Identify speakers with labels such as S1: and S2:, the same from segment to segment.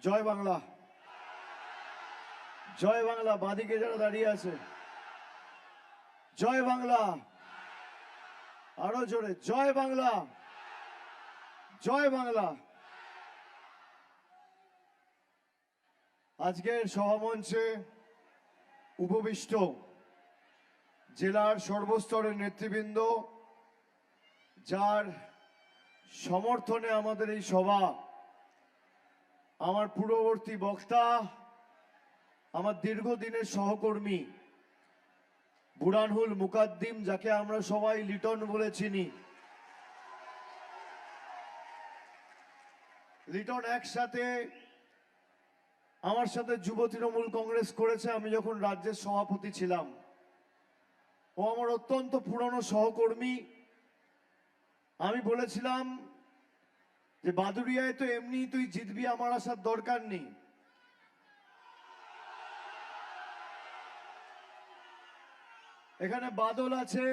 S1: জয় বাংলা, জয় বাংলা। বাঁদিকে যারা দাঁড়িয়ে আছে, জয় বাংলা। আরো জোরে, জয় বাংলা, জয় বাংলা। আজকের সভামঞ্চে উপবিষ্ট জেলার সর্বস্তরের নেতৃবৃন্দ, যার সমর্থনে আমাদের এই সভা, আমার পূর্ববর্তী বক্তা, আমার দীর্ঘদিনের সহকর্মী বুরহানুল মুকাদ্দিম, যাকে আমরা সবাই লিটন বলে চিনি। লিটন একসাথে আমার সাথে যুব তৃণমূল কংগ্রেস করেছে আমি যখন রাজ্যের সভাপতি ছিলাম। ও আমার অত্যন্ত পুরনো সহকর্মী। আমি বলেছিলাম যে বাদুড়িয়ায় তো এমনি তুই জিতবি, আমার আসার দরকার নেই। এখানে বাদল আছে,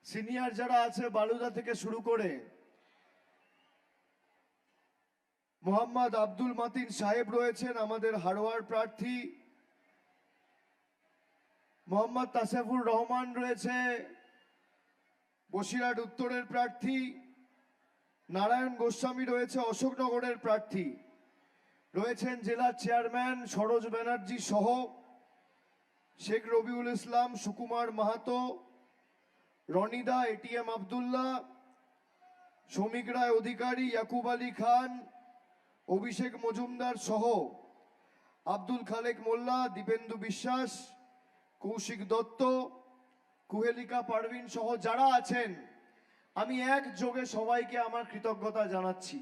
S1: সিনিয়র যারা আছে বালুদা থেকে শুরু করে মোহাম্মদ আব্দুল মাতিন সাহেব রয়েছেন, আমাদের হারোয়ার প্রার্থী। মোহাম্মদ তাসেফুর রহমান রয়েছে, বসিরহাট উত্তরের প্রার্থী। নারায়ণ গোস্বামী রয়েছে, অশোকনগরের প্রার্থী। রয়েছেন জেলার চেয়ারম্যান সরোজ ব্যানার্জি সহ শেখ রবিউল ইসলাম, সুকুমার মাহাতো, রনিদা, এটিএম আবদুল্লাহ, শ্রমিক রায় অধিকারী, ইয়াকুব আলী খান, অভিষেক মজুমদার সহ আব্দুল খালেক মোল্লা, দীপেন্দু বিশ্বাস, কৌশিক দত্ত, কুহেলিকা পারভিন সহ যারা আছেন, আমি একযোগে সবাইকে আমার কৃতজ্ঞতা জানাচ্ছি।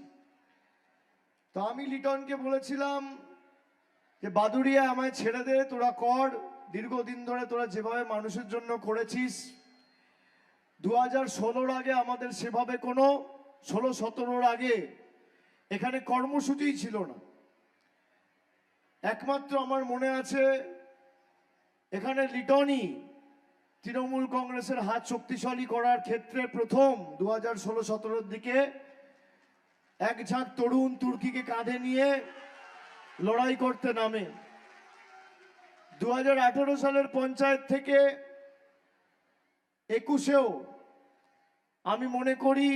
S1: তো আমি লিটনকে বলেছিলাম যে বাদুড়িয়া আমায় ছেড়ে দে, তোরা কর, দীর্ঘদিন ধরে তোরা যেভাবে মানুষের জন্য করেছিস। 2016-র আগে আমাদের সেভাবে কোনো 16-17-র আগে এখানে কর্মসূচিই ছিল না। একমাত্র আমার মনে আছে এখানে লিটনই তৃণমূল কংগ্রেসের হাত শক্তিশালী করার ক্ষেত্রে প্রথম 2016-17-র দিকে এক ঝাঁক তরুণ তুর্কিকে কাঁধে নিয়ে লড়াই করতে নামে। 2018 সালের পঞ্চায়েত থেকে 21-এও আমি মনে করি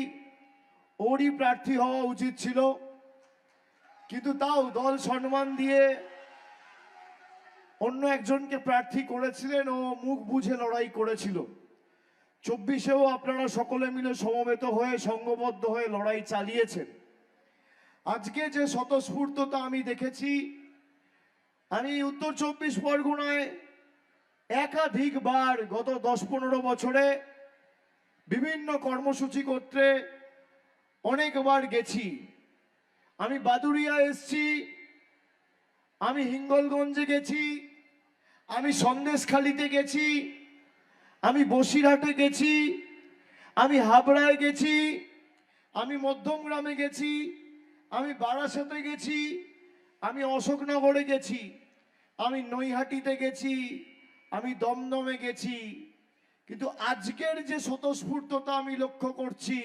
S1: ওরই প্রার্থী হওয়া উচিত ছিল, কিন্তু তাও দল সম্মান দিয়ে অন্য একজনকে প্রার্থী করেছিলেন, ও মুখ বুঝে লড়াই করেছিল। 24-এও আপনারা সকলে মিলে সমবেত হয়ে সংঘবদ্ধ হয়ে লড়াই চালিয়েছেন। আজকে যে স্বতঃস্ফূর্ততা আমি দেখেছি, আমি উত্তর 24 পরগনায় একাধিকবার গত 10-15 বছরে বিভিন্ন কর্মসূচি করতে অনেকবার গেছি। আমি বাদুড়িয়া এসছি, আমি হিঙ্গলগঞ্জে গেছি, আমি সন্দেশখালিতে গেছি, আমি বসিরহাটে গেছি, আমি হাবড়ায় গেছি, আমি মধ্যমগ্রামে গেছি, আমি বারাসাতে গেছি, আমি অশোকনগরে গেছি, আমি নৈহাটিতে গেছি, আমি দমদমে গেছি। কিন্তু আজকের যে স্বতঃস্ফূর্ততা আমি লক্ষ্য করছি,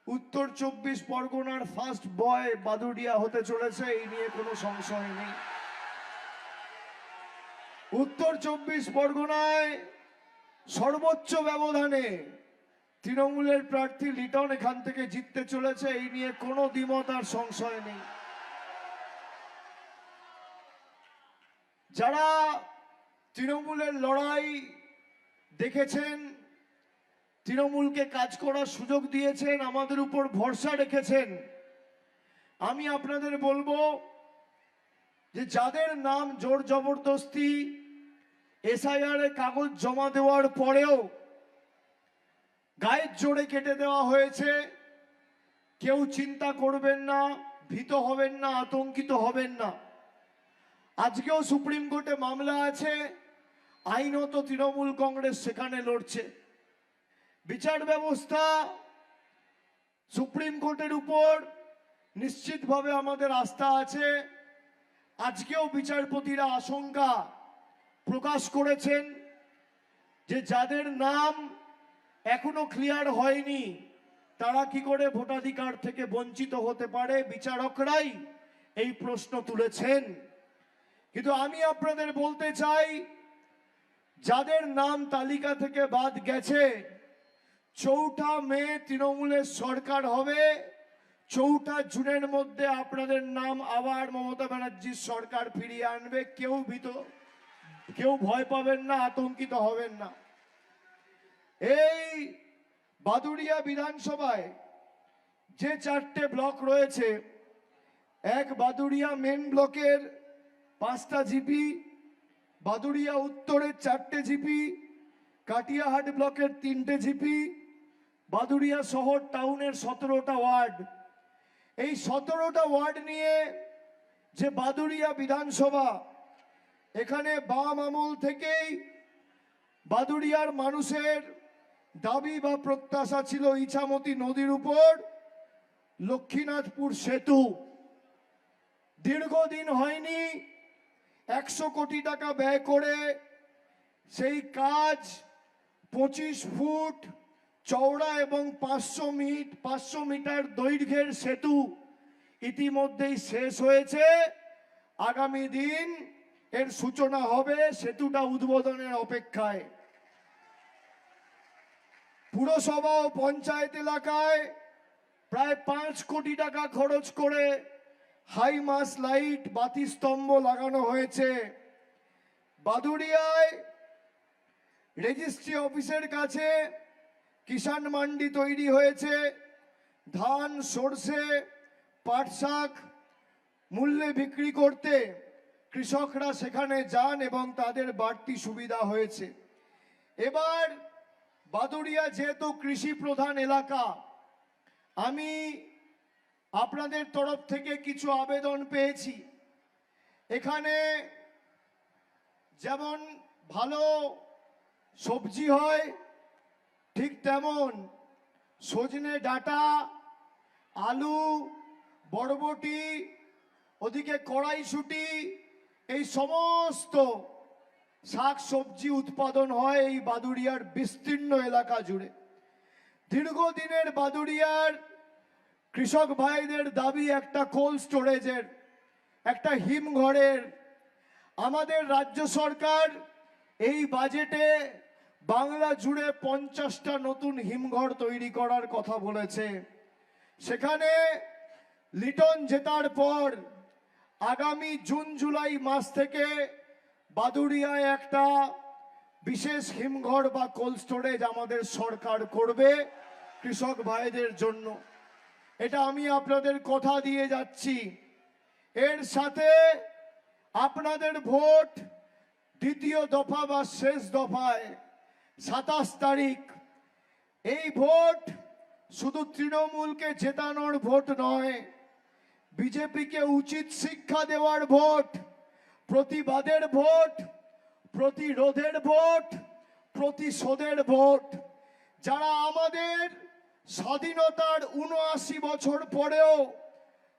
S1: উত্তর 24 পরগনার ফার্স্ট বয় বাদুড়িয়া হতে চলেছে, এই নিয়ে কোনো সংশয় নেই। উত্তর 24 পরগনায় সর্বোচ্চ ব্যবধানে তৃণমূলের প্রার্থী লিটন এখান থেকে জিততে চলেছে, এই নিয়ে কোনো দ্বিমত আর সংশয় নেই। যারা তৃণমূলের লড়াই দেখেছেন, তৃণমূলকে কাজ করার সুযোগ দিয়েছেন, আমাদের উপর ভরসা রেখেছেন, আমি আপনাদের বলবো যে যাদের নাম জোর জবরদস্তি এসআইআর এ কাগজ জমা দেওয়ার পরেও গায়ের জোরে কেটে দেওয়া হয়েছে, কেউ চিন্তা করবেন না, ভীত হবেন না, আতঙ্কিত হবেন না। আজকেও সুপ্রিম কোর্টে মামলা আছে, আইনত তৃণমূল কংগ্রেস সেখানে লড়ছে। বিচার ব্যবস্থা, সুপ্রিম কোর্টের উপর নিশ্চিতভাবে আমাদের আস্থা আছে। আজকেও বিচারপতিরা আশঙ্কা প্রকাশ করেছেন যে যাদের নাম এখনো ক্লিয়ার হয়নি তারা কি করে ভোটাধিকার থেকে বঞ্চিত হতে পারে। বিচারকরাই এই প্রশ্ন তুলেছেন। কিন্তু আমি আপনাদের বলতে চাই, যাদের নাম তালিকা থেকে বাদ গেছে, 4 মে তৃণমূলের সরকার হবে, 4 জুনের মধ্যে আপনাদের নাম আবার মমতা ব্যানার্জির সরকার ফিরিয়ে আনবে। কেউ ভয় পাবেন না, আতঙ্কিত হবেন না। এই বাদুড়িয়া বিধানসভায় যে 4টে ব্লক রয়েছে, এক বাদুড়িয়া মেন ব্লকের 5টা জিপি, বাদুড়িয়া উত্তরের 4টে জিপি, কাটিয়াহাট ব্লকের 3টে জিপি, বাদুড়িয়া শহর টাউনের 17টা ওয়ার্ড। এই 17টা ওয়ার্ড নিয়ে যে বাদুড়িয়া বিধানসভা, এখানে বাম আমল থেকেই বাদুড়িয়ার মানুষের দাবি বা প্রত্যাশা ছিল ইছামতি নদীর উপর লক্ষ্মীনাথপুর সেতু। দীর্ঘদিন হয়নি, 100 কোটি টাকা ব্যয় করে সেই কাজ 25 ফুট চওড়া এবং 500 মিটার দৈর্ঘ্যের সেতু ইতিমধ্যেই শেষ হয়েছে। আগামী দিন এর সূচনা হবে, সেতুটা উদ্বোধনের অপেক্ষায়। পুরসভা ও পঞ্চায়েত এলাকায় প্রায় 5 কোটি টাকা খরচ করে হাই মাস লাইট বাতি স্তম্ভ লাগানো হয়েছে। বাদুড়িয়ায় রেজিস্ট্রি অফিসের কাছে কিষাণ মান্ডি তৈরি হয়েছে। ধান, সরষে, পাট শাক মূল্যে বিক্রি করতে কৃষকরা সেখানে যান এবং তাদের বাড়তি সুবিধা হয়েছে। এবার বাদুড়িয়া যেহেতু কৃষি প্রধান এলাকা, আমি আপনাদের তরফ থেকে কিছু আবেদন পেয়েছি। এখানে যেমন ভালো সবজি হয়, ঠিক তেমন সজনে ডাঁটা, আলু, বরবটি, ওদিকে কড়াইশুঁটি, এই সমস্ত শাক সবজি উৎপাদন হয় এই বাদুড়িয়ার বিস্তীর্ণ এলাকা জুড়ে। দীর্ঘদিনের বাদুড়িয়ার কৃষক ভাইদের দাবি একটা কোল্ড স্টোরেজের, একটা হিমঘরের। আমাদের রাজ্য সরকার এই বাজেটে বাংলা জুড়ে 50টা নতুন হিমঘর তৈরি করার কথা বলেছে। সেখানে লিটন জেতার পর আগামী জুন জুলাই মাস থেকে বাদুড়িয়ায় একটা বিশেষ হিমঘর বা কোল্ড স্টোরেজ আমাদের সরকার করবে কৃষক ভাইদের জন্য। এটা আমি আপনাদের কথা দিয়ে যাচ্ছি। এর সাথে আপনাদের ভোট দ্বিতীয় দফা বা শেষ দফায় 27 তারিখ, এই ভোট শুধু তৃণমূলকে জেতানোর ভোট নয়, বিজেপিকে উচিত শিক্ষা দেওয়ার ভোট, প্রতিবাদের ভোট, প্রতিরোধের ভোট, প্রতিশোধের ভোট। যারা আমাদের স্বাধীনতার 79 বছর পরেও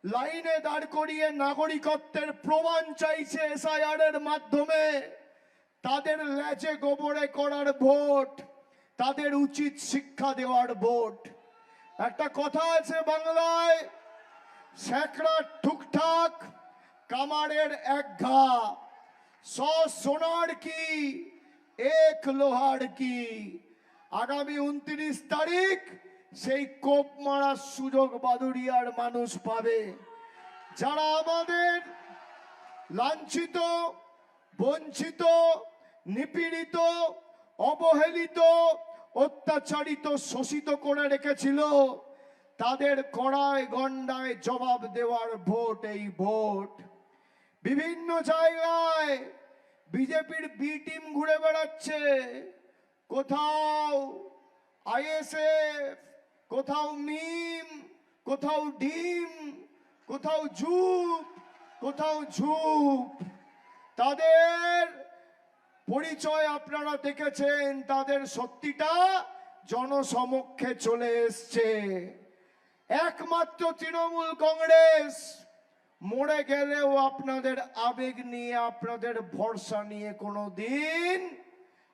S1: লাইনে দাঁড় করিয়ে নাগরিকত্বের প্রমাণ চাইছে এসআইআর এর মাধ্যমে, তাদের লেজে গোবরে করার ভোট, তাদের উচিত শিক্ষা দেওয়ার ভোট। একটা কথা আছে বাংলায়, স্যাকরা ঠুকঠাক কামারের এক ঘা, 100 সোনার কি এক লোহার কি। আগামী 29 তারিখ সেই কোপ মারার সুযোগ বাদুড়িয়ার মানুষ পাবে। যারা আমাদের লাঞ্ছিত, বঞ্চিত, নিপীড়িত, অবহেলিত, অত্যাচারিত, শোষিত করে রেখেছিল, তাদের কড়ায় গন্ডায় জবাব দেওয়ার ভোট এই ভোট। বিভিন্ন জায়গায় বিজেপির বি টিম ঘুরে বেড়াচ্ছে, কোথাও আইএসএফ, কোথাও মিম, কোথাও ডিম, কোথাও ঝুপ, কোথাও ঝুপ। তাদের পরিচয় আপনারা দেখেছেন, তাদের সত্যিটা জনসমক্ষে চলে এসছে। একমাত্র তৃণমূল কংগ্রেস মরে গেলেও আপনাদের আবেগ নিয়ে, আপনাদের ভরসা নিয়ে কোনোদিন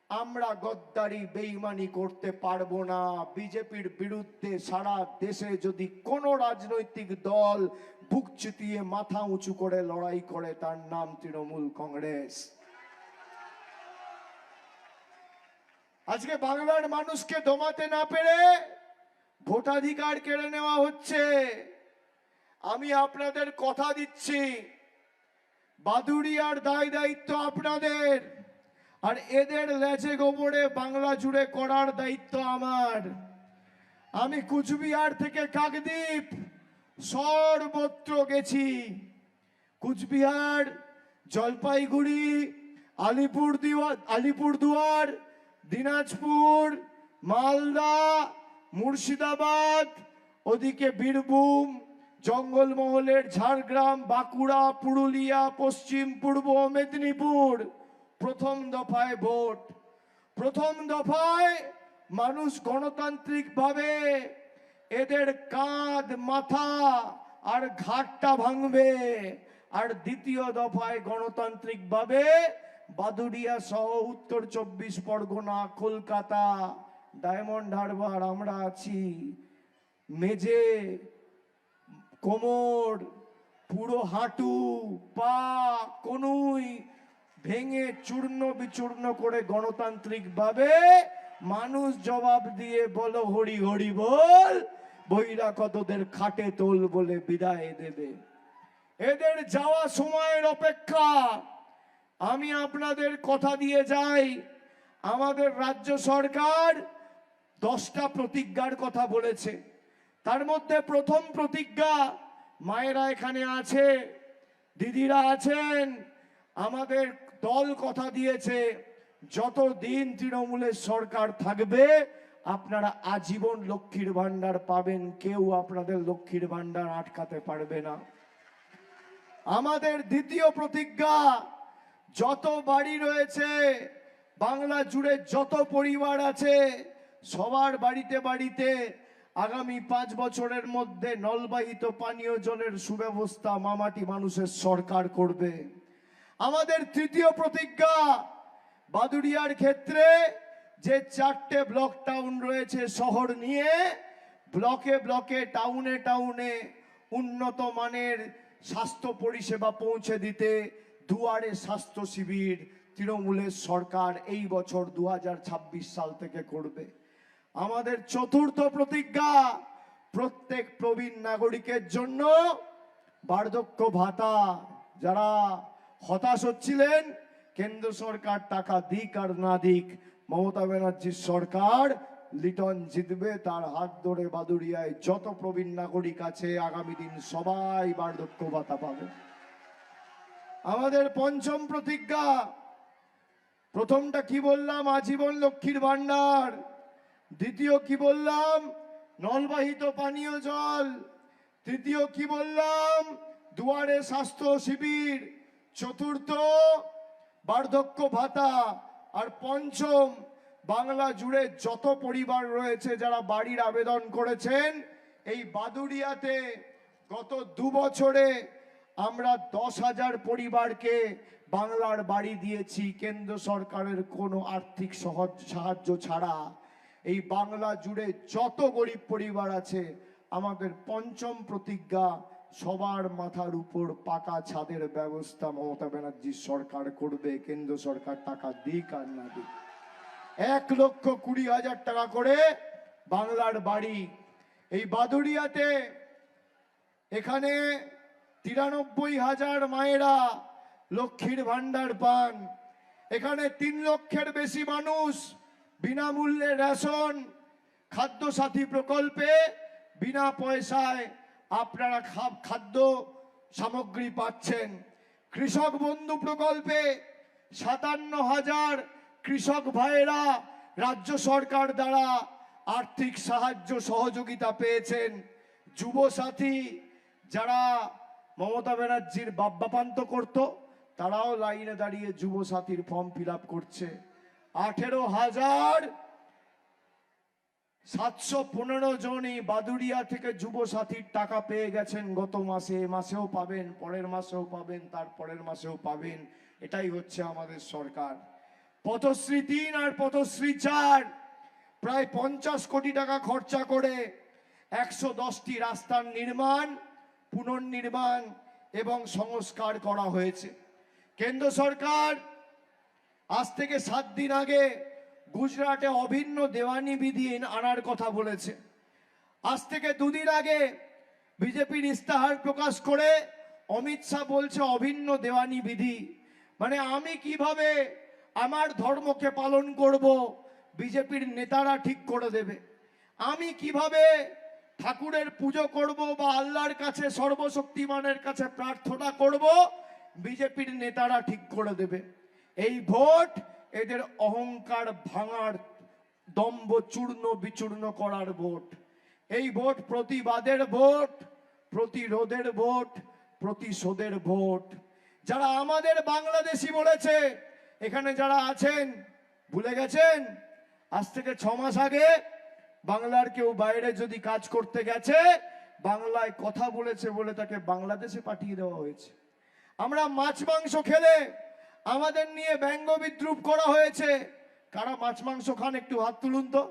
S1: আমরা গদ্দারি বেঈমানি করতে পারবো না। বিজেপির বিরুদ্ধে সারা দেশে যদি কোনো রাজনৈতিক দল বুক চিতিয়ে মাথা উঁচু করে লড়াই করে, তার নাম তৃণমূল কংগ্রেস। আজকে বাংলার মানুষকে দমাতে না পেরে ভোটাধিকার কেড়ে নেওয়া হচ্ছে। আমি আপনাদের কথা দিচ্ছি, বাদুড়িয়ার দায় দায়িত্ব আপনাদের, আর এদের লেজে গোবরে বাংলা জুড়ে করার দায়িত্ব আমার। আমি কুচবিহার থেকে কাকদ্বীপ সর্বত্র গেছি। কুচবিহার, জলপাইগুড়ি, আলিপুরদুয়ার, দিনাজপুর, মালদা, মুর্শিদাবাদ, ওদিকে বীরভূম, জঙ্গলমহলের ঝাড়গ্রাম, বাঁকুড়া, পুরুলিয়া, পশ্চিম পূর্ব মেদিনীপুর। প্রথম দফায় ভোট, প্রথম দফায় মানুষ গণতান্ত্রিকভাবে এদের কাঁধ, মাথা আর ঘাটটা ভাঙবে। আর দ্বিতীয় দফায় গণতান্ত্রিকভাবে বাদুড়িয়া সহ উত্তর 24 পরগনা, কলকাতা, ডায়মন্ড হারবার আমরা আছি। মেঝে, কোমর, পুরো হাঁটু, পা, কনুই ভেঙে চূর্ণ বিচূর্ণ করে গণতান্ত্রিকভাবে মানুষ জবাব দিয়ে বলো হরি হরি বল, বহিরাগতদের খাটে তোল বলে বিদায় দেবে। এদের যাওয়া সময়ের অপেক্ষা। আমি আপনাদের কথা দিয়ে যাই, আমাদের রাজ্য সরকার 10টা প্রতিজ্ঞার কথা বলেছে। তার মধ্যে প্রথম প্রতিজ্ঞা, মায়েরা এখানে আছে, দিদিরা আছেন, আমাদের দল কথা দিয়েছে যতদিন তৃণমূলের সরকার থাকবে আপনারা আজীবন লক্ষ্মীর ভান্ডার পাবেন, কেউ আপনাদের লক্ষ্মীর ভান্ডার আটকাতে পারবে না। আমাদের দ্বিতীয় প্রতিজ্ঞা, যত বাড়ি রয়েছে বাংলা জুড়ে, যত পরিবার আছে, সবার বাড়িতে বাড়িতে আগামী 5 বছরের মধ্যে নলবাহিত পানীয় জলের সুব্যবস্থা মামাটি মানুষের সরকার করবে। আমাদের তৃতীয় প্রতিজ্ঞা, বাদুড়িয়ার ক্ষেত্রে যে 4টে ব্লক টাউন রয়েছে শহর নিয়ে, ব্লকে ব্লকে, টাউনে টাউনে উন্নত মানের স্বাস্থ্য পরিষেবা পৌঁছে দিতে দুয়ারে স্বাস্থ্য শিবির তৃণমূলের সরকার এই বছর 2026 সাল থেকে করবে। আমাদের চতুর্থ প্রতিজ্ঞা, প্রত্যেক প্রবীণ নাগরিকের জন্য বার্ধক্য ভাতা। যারা হতাশ হচ্ছিলেন কেন্দ্র সরকার টাকা দিক আর না দিক, মমতা ব্যানার্জির সরকার লিটন জিতবে, তার হাত ধরে বাদুড়িয়ায় যত প্রবীণ নাগরিক আছে আগামী দিন সবাই বার্ধক্য ভাতা পাবে। আমাদের পঞ্চম প্রতিজ্ঞা, প্রথমটা কি বললাম, আজীবন লক্ষ্মীর ভান্ডার। দ্বিতীয় কি বললাম, নলবাহিত পানীয় জল। তৃতীয় কি বললাম, দুয়ারে স্বাস্থ্য শিবির। চতুর্থ বার্ধক্য ভাতা। আর পঞ্চম, বাংলা জুড়ে যত পরিবার রয়েছে যারা বাড়ির আবেদন করেছেন, এই বাদুড়িয়াতে গত 2 বছরে আমরা 10,000 পরিবারকে বাংলার বাড়ি দিয়েছি কেন্দ্র সরকারের কোনো আর্থিক সাহায্য ছাড়া। এই বাংলা জুড়ে যত গরিব পরিবার আছে, আমাদের পঞ্চম প্রতিজ্ঞা, সবার মাথার উপর পাকা ছাদের ব্যবস্থা মমতা ব্যানার্জির সরকার করবে, কেন্দ্র সরকার টাকা দিক আর না দিক। 1,20,000 টাকা করে বাংলার বাড়ি। এই বাদুড়িয়াতে এখানে 93,000 মায়েরা লক্ষ্মীর ভান্ডার পান। এখানে 3 লক্ষের বেশি মানুষ বিনামূল্যে রেশন, খাদ্য সাথী প্রকল্পে বিনা পয়সায় আপনারা খাদ্য সামগ্রী পাচ্ছেন। কৃষক বন্ধু প্রকল্পে 57,000 কৃষক ভাইয়েরা রাজ্য সরকার দ্বারা আর্থিক সাহায্য সহযোগিতা পেয়েছেন। যুব সাথী, যারা মমতা ব্যানার্জির বাপ্পাপান্ত করত, তারাও লাইনে দাঁড়িয়ে যুব সাথীর ফর্ম ফিল আপ করছে। 18,715 জনই বাদুড়িয়া থেকে যুব সাথীর টাকা পেয়ে গেছেন গত মাসে। এ মাসেও পাবেন, পরের মাসেও পাবেন, তার পরের মাসেও পাবেন। এটাই হচ্ছে আমাদের সরকার। পথশ্রী 3 আর পথশ্রী 4 প্রায় 50 কোটি টাকা খরচা করে 110টি রাস্তার নির্মাণ, পুনর্নির্মাণ এবং সংস্কার করা হয়েছে। কেন্দ্র সরকার আজ থেকে 7 দিন আগে গুজরাটে অভিন্ন দেওয়ানি বিধি আনার কথা বলেছে। আজ থেকে 2 দিন আগে বিজেপির ইস্তাহার প্রকাশ করে অমিত শাহ বলছে অভিন্ন দেওয়ানি বিধি। মানে আমি কিভাবে আমার ধর্মকে পালন করব বিজেপির নেতারা ঠিক করে দেবে। আমি কিভাবে ঠাকুরের পুজো করব বা আল্লাহর কাছে সর্বশক্তিমানের কাছে প্রার্থনা করব বিজেপির নেতারা ঠিক করে দেবে। এই ভোট এদের অহংকার ভাঙার, দম্ভ চূর্ণ বিচূর্ণ করার ভোট। এই ভোট প্রতিবাদের ভোট, প্রতিরোধের ভোট, প্রতিশোধের ভোট। যারা আমাদের বাংলাদেশি বলেছে, এখানে যারা আছেন ভুলে গেছেন আজ থেকে 6 মাস আগে বাংলার কেউ বাইরে যদি কাজ করতে গেছে বাংলায় কথা বলেছে বলে তাকে বাংলাদেশে পাঠিয়ে দেওয়া হয়েছে। আমরা মাছ মাংস খেলে আমাদের নিয়ে ব্যঙ্গ বিদ্রুপ করা হয়েছে। কারা মাছ মাংস খান একটু হাত তুলুন তো।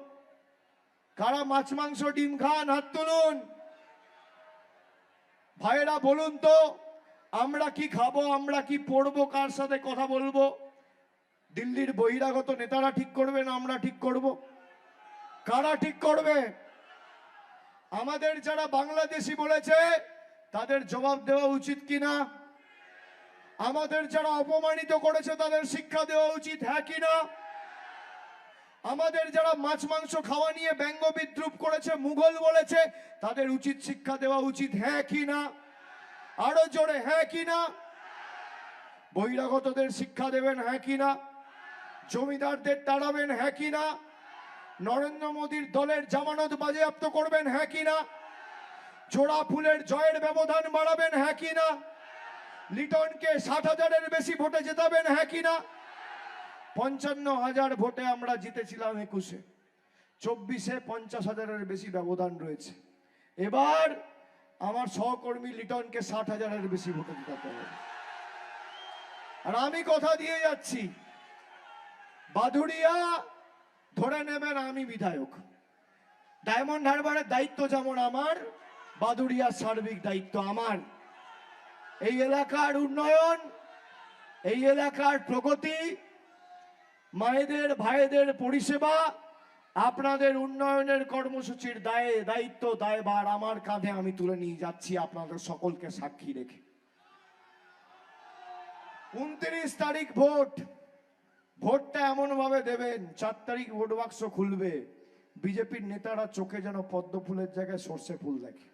S1: কারা মাছ মাংস ডিম খান হাত তুলুন। ভাইয়েরা বলুন তো আমরা কি খাবো, আমরা কি পড়বো, কার সাথে কথা বলবো? দিল্লির বহিরাগত নেতারা ঠিক করবে না আমরা ঠিক করব? কারা ঠিক করবে? আমাদের যারা বাংলাদেশি বলেছে তাদের জবাব দেওয়া উচিত কিনা? আমাদের যারা অপমানিত করেছে তাদের শিক্ষা দেওয়া উচিত, হ্যাঁ কিনা? আমাদের যারা মাছ মাংস খাওয়া নিয়ে ব্যঙ্গ বিদ্রুপ করেছে, মুঘল বলেছে, তাদের উচিত শিক্ষা দেওয়া উচিত, হ্যাঁ কিনা? আরো জোরে হ্যাঁ কিনা? বহিরাগতদের শিক্ষা দেবেন, হ্যাঁ কিনা? জমিদারদের তাড়াবেন, হ্যাঁ কিনা? নরেন্দ্র মোদীর দলের জামানত বাজেয়াপ্ত করবেন, হ্যাঁ কিনা? জোড়া ফুলের জয়ের ব্যবধান বাড়াবেন, হ্যাঁ কিনা? লিটনকে 60,000-এর বেশি ভোটে জেতাবেন, হ্যাঁ কিনা? 55,000 ভোটে আমরা জিতেছিলাম 21-এ, 24-এ 50,000-এর বেশি ব্যবধান রয়েছে। এবার আমার সহকর্মী লিটনকে 60,000-এর বেশি ভোটে জেতাতে হবে। আর আমি কথা দিয়ে যাচ্ছি, বাদুড়িয়া ধরে নেবেন আমি বিধায়ক। ডায়মন্ড হারবারের দায়িত্ব যেমন আমার, বাদুড়িয়ার সার্বিক দায়িত্ব আমার। এই এলাকার উন্নয়ন, এই এলাকার প্রগতি, মায়েদের ভাইদের পরিষেবা, আপনাদের উন্নয়নের কর্মসূচির দায়িত্ব দায়ভার আমার কাঁধে আমি তুলে নিয়ে যাচ্ছি আপনাদের সকলকে সাক্ষী রেখে। 29 তারিখ ভোট। ভোটটা এমন ভাবে দেবেন, 4 তারিখ ভোট বাক্স খুলবে, বিজেপির নেতারা চোখে যেন পদ্ম ফুলের জায়গায় সর্ষে ফুল দেখে।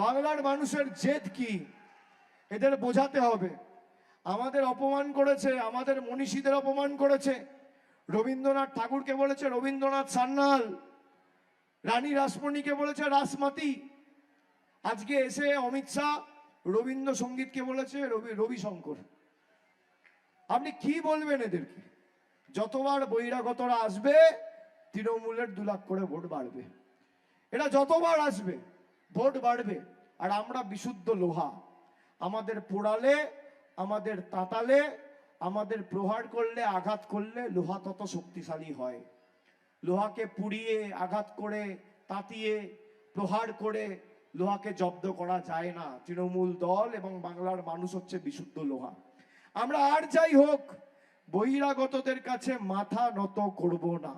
S1: বাংলার মানুষের জেদ কি এদের বোঝাতে হবে। আমাদের অপমান করেছে, আমাদের মনীষীদের অপমান করেছে। রবীন্দ্রনাথ ঠাকুরকে বলেছে রবীন্দ্রনাথ সান্যাল, রানী রাসমণিকে বলেছে রাসমাতি। আজকে এসে অমিত শাহ রবীন্দ্রসঙ্গীতকে বলেছে রবিশঙ্কর। আপনি কি বলবেন এদেরকে? যতবার বহিরাগতরা আসবে তৃণমূলের 2 লাখ করে ভোট বাড়বে। এটা যতবার আসবে ভোট বাড়বে। আর আমরা বিশুদ্ধ লোহা, আমাদের পোড়ালে, আমাদের তাতালে, আমাদের প্রহার করলে, আঘাত করলে লোহা তত শক্তিশালী হয়। লোহাকে পুড়িয়ে, আঘাত করে, তাতিয়ে, প্রহার করে লোহাকে জব্দ করা যায় না। তৃণমূল দল এবং বাংলার মানুষ হচ্ছে বিশুদ্ধ লোহা। আমরা আর যাই হোক বহিরাগতদের কাছে মাথা নত করব না,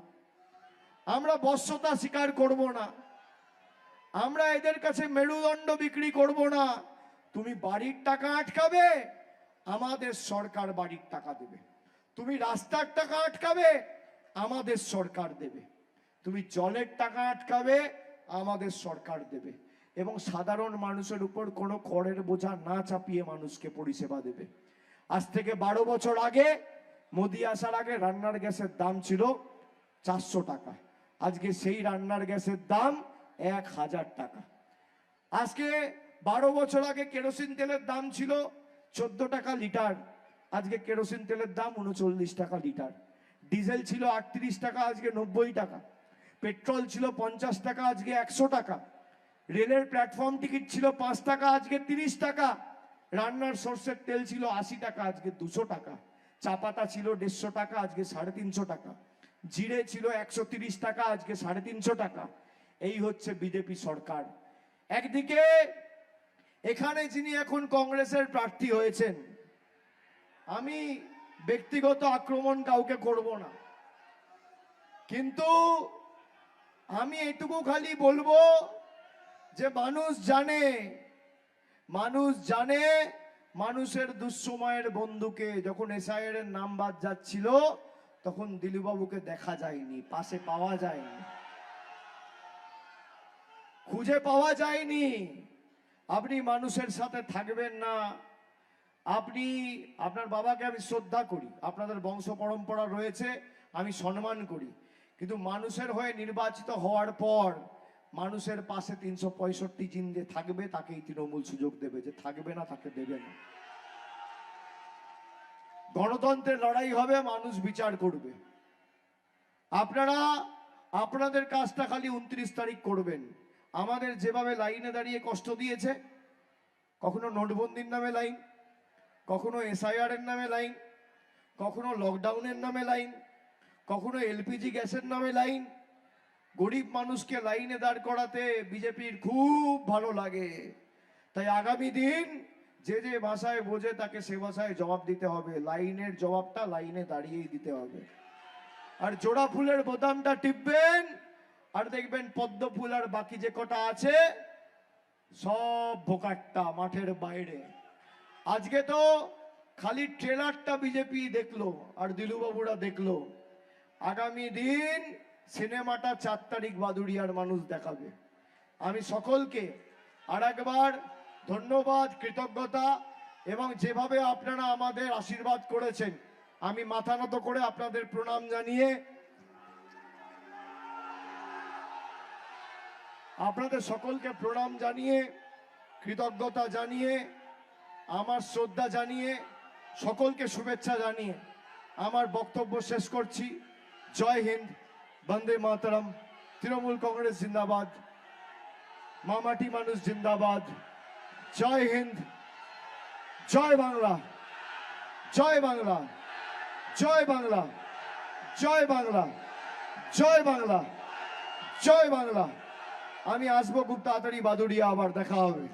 S1: আমরা বশ্যতা স্বীকার করব না, আমরা এদের কাছে মেরুদণ্ড বিক্রি করব না। তুমি বাড়ির টাকা আটকাবে, আমাদের সরকার বাড়ির টাকা দেবে। তুমি রাস্তার টাকা আটকাবে, আমাদের সরকার দেবে। তুমি জলের টাকা আটকাবে, আমাদের সরকার দেবে। এবং সাধারণ মানুষের উপর কোনো করের বোঝা না চাপিয়ে মানুষকে পরিষেবা দেবে। আজ থেকে 12 বছর আগে, মোদি আসার আগে রান্নার গ্যাসের দাম ছিল 400 টাকা। আজকে সেই রান্নার গ্যাসের দাম 1000 টাকা। আজকে 12 বছর আগে কেরোসিন তেলের দাম ছিল 14 টাকা লিটার, আজকে কেরোসিন তেলের দাম 39 টাকা লিটার। ডিজেল ছিল 38 টাকা, আজকে 90 টাকা। পেট্রোল ছিল 50 টাকা, আজকে 100 টাকা। রেলের প্ল্যাটফর্ম টিকিট ছিল 5 টাকা, আজকে 30 টাকা। রান্নার সর্ষের তেল ছিল 80 টাকা, আজকে 200 টাকা। চা পাতা ছিল 150 টাকা, আজকে 350 টাকা। জিরে ছিল 130 টাকা, আজকে 350 টাকা। এই হচ্ছে বিজেপি সরকার। একদিকে এখানে যিনি এখন কংগ্রেসের প্রার্থী হয়েছেন, আমি ব্যক্তিগত আক্রমণ কাউকে করব না, কিন্তু আমি এটুকু খালি বলবো যে মানুষ জানে মানুষের দুঃসময়ের বন্ধুকে যখন এসআইআর এর নাম বাদ যাচ্ছিল তখন দিলীপবাবুকে দেখা যায়নি, পাশে পাওয়া যায়নি, খুঁজে পাওয়া যায়নি। আপনি মানুষের সাথে থাকবেন না। আপনার বাবাকে আমি শ্রদ্ধা করি, আপনাদের বংশ পরম্পরা রয়েছে, আমি সম্মান করি, কিন্তু মানুষের হয়ে নির্বাচিত হওয়ার পর মানুষের পাশে 365 দিন যে থাকবে তাকেই তৃণমূল সুযোগ দেবে, যে থাকবে না তাকে দেবে না। গণতন্ত্রের লড়াই হবে, মানুষ বিচার করবে। আপনারা আপনাদের কাজটা খালি 29 তারিখ করবেন। আমাদের যেভাবে লাইনে দাঁড়িয়ে কষ্ট দিয়েছে, কখনো নোটবন্দির নামে লাইন, কখনো এসআইআর এর নামে লাইন, কখনো লকডাউনের নামে লাইন, কখনো এলপিজি গ্যাসের নামে লাইন। গরিব মানুষকে লাইনে দাঁড় করাতে বিজেপির খুব ভালো লাগে। তাই আগামী দিন যে যে ভাষায় বোঝে তাকে সে ভাষায় জবাব দিতে হবে। লাইনের জবাবটা লাইনে দাঁড়িয়েই দিতে হবে। আর জোড়া ফুলের বোতামটা টিপবেন আর দেখবেন পদ্ম ফুল আর বাকি যে কটা আছে সব ভোকাট্টা মাঠের বাইরে। আজকে তো খালি ট্রেলারটা বিজেপি দেখলো আর দিলুবাবুরা দেখলো। আগামী দিন সিনেমাটা 4 তারিখ বাদুড়িয়ার মানুষ দেখাবে। আমি সকলকে আরেকবার ধন্যবাদ, কৃতজ্ঞতা, এবং যেভাবে আপনারা আমাদের আশীর্বাদ করেছেন আমি মাথা নত করে আপনাদের প্রণাম জানিয়ে, আপনাদের সকলকে প্রণাম জানিয়ে, কৃতজ্ঞতা জানিয়ে, আমার শ্রদ্ধা জানিয়ে, সকলকে শুভেচ্ছা জানিয়ে আমার বক্তব্য শেষ করছি। জয় হিন্দ, বন্দে মাতরম, তৃণমূল কংগ্রেস জিন্দাবাদ, মামাটি মানুষ জিন্দাবাদ। জয় হিন্দ, জয় বাংলা, জয় বাংলা, জয় বাংলা, জয় বাংলা, জয় বাংলা, জয় বাংলা। আমি আসবো খুব তাড়াতাড়ি বাদুড়িয়া, আবার দেখা হবে।